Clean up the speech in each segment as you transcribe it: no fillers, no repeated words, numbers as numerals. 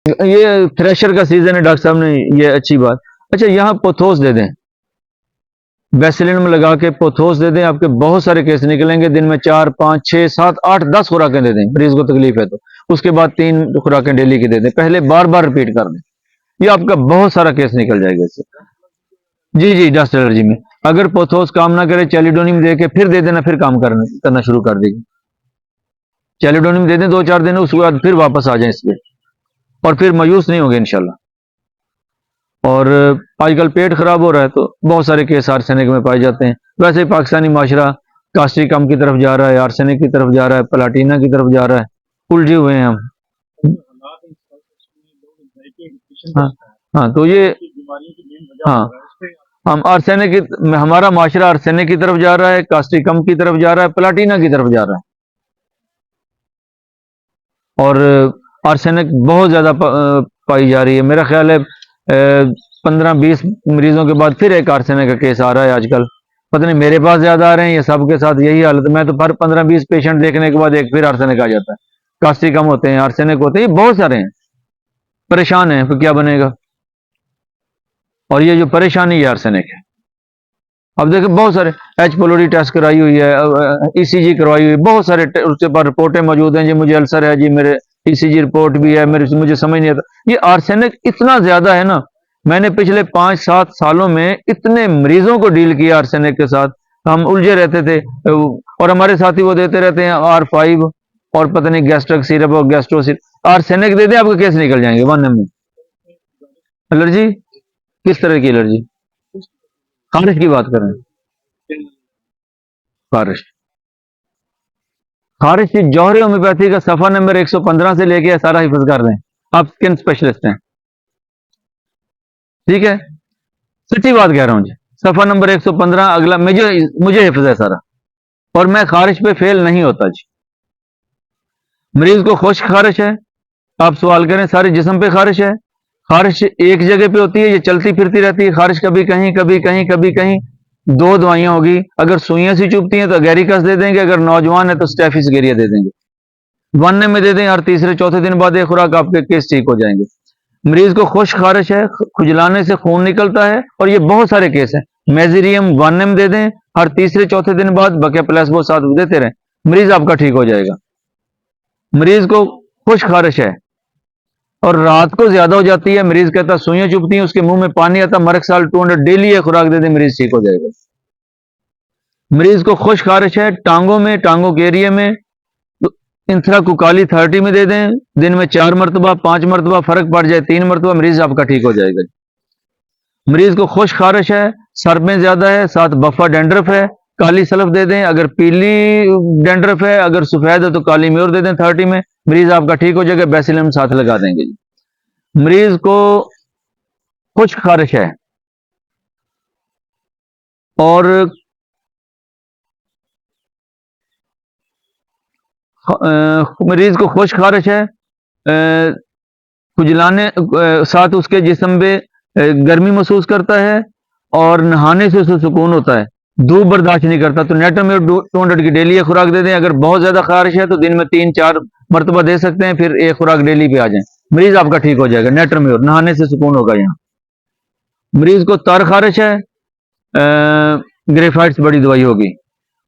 ये थ्रेशर का सीजन है डॉक्टर साहब ने, ये अच्छी बात। अच्छा, यहाँ पोथोस दे दें, वैसेलिन में लगा के पोथोस दे दें, आपके बहुत सारे केस निकलेंगे। दिन में 4, 5, 6, 7, 8, 10 खुराकें दे दें, मरीज को तकलीफ है तो उसके बाद 3 खुराकें डेली की दे दें, पहले बार बार रिपीट कर दें, ये आपका बहुत सारा केस निकल जाएगा इससे। जी जी, डस्ट एलर्जी में अगर पोथोस काम ना करे, चैलिडोनियम दे के फिर दे देना, फिर काम करना शुरू कर देगी। चैलिडोनियम दे दें 2-4 दिन, उसके बाद फिर वापस आ जाए इस पे, और फिर मायूस नहीं होंगे इंशाल्लाह। और आजकल पेट खराब हो रहा है तो बहुत सारे केस आर्सेनिक में पाए जाते हैं। वैसे ही पाकिस्तानी माशरा कास्टिकम की तरफ जा रहा है, आर्सेनिक की तरफ जा रहा है, प्लाटीना की तरफ जा रहा है, उलझे हुए हैं हम। हाँ हाँ, तो ये हाँ, हम आर्सेनिक, हमारा माशरा आर्सेनिक की तरफ जा रहा है, कास्टिकम की तरफ जा रहा है, प्लाटीना की तरफ जा रहा है, और आर्सेनिक बहुत ज्यादा पाई जा रही है। मेरा ख्याल है 15-20 मरीजों के बाद फिर एक आर्सेनिक का केस आ रहा है आजकल। पता नहीं मेरे पास ज्यादा आ रहे हैं या सबके साथ यही हालत। मैं तो हर 15-20 पेशेंट देखने के बाद एक फिर आर्सेनिक आ जाता है। कास्टिकम होते हैं, आर्सेनिक होते हैं, ये बहुत सारे हैं, परेशान हैं, फिर क्या बनेगा। और ये जो परेशानी है आर्सेनिक है। अब देखिए बहुत सारे एच पिलोरी टेस्ट कराई हुई है, ईसीजी करवाई हुई है, बहुत सारे उसके बाद रिपोर्टें मौजूद हैं, जी मुझे अल्सर है, जी मेरे ईसीजी रिपोर्ट भी है, मेरे मुझे समझ नहीं आता। ये आर्सेनिक इतना ज्यादा है ना, मैंने पिछले 5-7 सालों में इतने मरीजों को डील किया आर्सेनिक के साथ, हम उलझे रहते थे। और हमारे साथी वो देते रहते हैं R5 और पता नहीं गैस्ट्रिक सिरप और गैस्ट्रो सिरप। आर्सेनिक दे दें, आपके केस निकल जाएंगे 1 में। एलर्जी किस तरह की एलर्जी? खारिश की बात कर रहे हैं? खारिश, खारिश की जौहरी होम्योपैथी का सफा नंबर 115 से लेके सारा हिफ्ज कर दें। आप स्किन स्पेशलिस्ट हैं, ठीक है, सच्ची बात कह रहा हूं जी। सफा नंबर 115 अगला मुझे हिफ्ज है सारा, और मैं खारिश पे फेल नहीं होता जी। मरीज को खुश्क खारिश है, आप सवाल करें सारे जिस्म पे खारिश है। खारिश एक जगह पे होती है, ये चलती फिरती रहती है खारिश, कभी कहीं कभी कहीं कभी कहीं। 2 दवाइयां होगी, अगर सुइयां सी चुभती हैं तो अगेरिकस दे देंगे, अगर नौजवान है तो स्टेफिस गेरिया दे देंगे। 1 में दे दें, हर तीसरे चौथे दिन बाद एक खुराक, आपके केस ठीक हो जाएंगे। मरीज को खुश्क खारिश है, खुजलाने से खून निकलता है, और ये बहुत सारे केस हैं। मेजिरियम 1 में दे दें, हर तीसरे चौथे दिन बाद, बकिया प्लेसबो साथ देते रहें, मरीज आपका ठीक हो जाएगा। मरीज को खुश्क खारिश है और रात को ज्यादा हो जाती है, मरीज कहता सुइयां चुभती हैं, उसके मुंह में पानी आता, मरकसाल 200 डेली है खुराक दे दें, मरीज ठीक हो जाएगा। मरीज को खुश्क खारिश है टांगों में, टांगों के एरिया में, तो इंथ्राकुकाली 30 में दे दें, दिन में 4 मरतबा 5 मरतबा, फर्क पड़ जाए 3 मरतबा, मरीज आपका ठीक हो जाएगा। मरीज को खुश्क खारिश है, सर में ज्यादा है, साथ बफा डेंड्रफ है, काली सल्फ दे दें। अगर पीली डेंड्रफ है, अगर सफेद है तो काली म्योर दे दें 30 में, मरीज आपका ठीक हो जाएगा। बेसिलम साथ लगा देंगे। मरीज को खुश्क खारिश है और मरीज को खुश्क खारिश है, खुजलाने साथ उसके जिस्म पे गर्मी महसूस करता है, और नहाने से उसे सुकून होता है, धूप बर्दाश्त नहीं करता, तो नेटरमेयर 200 की डेली एक खुराक दे दें। अगर बहुत ज्यादा खारिश है तो दिन में 3-4 मरतबा दे सकते हैं, फिर एक खुराक डेली पे आ जाए, मरीज आपका ठीक हो जाएगा। नेटरमेयर नहाने से सुकून होगा। यहाँ मरीज को तर खारिश है, ग्रेफाइट्स बड़ी दवाई होगी,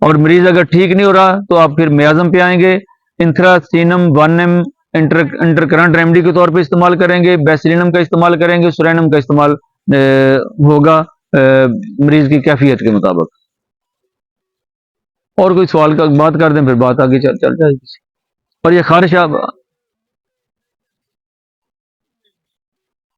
और मरीज अगर ठीक नहीं हो रहा तो आप फिर मियाजम पे आएंगे, इंथ्रासीनम 1 इंटरकरंट रेमेडी के तौर पे इस्तेमाल करेंगे, बेसिलिनम का इस्तेमाल करेंगे, सुरैनम का इस्तेमाल होगा मरीज की कैफियत के मुताबिक। और कोई सवाल का बात कर दें, फिर बात आगे चल जाएगी। और ये खारिश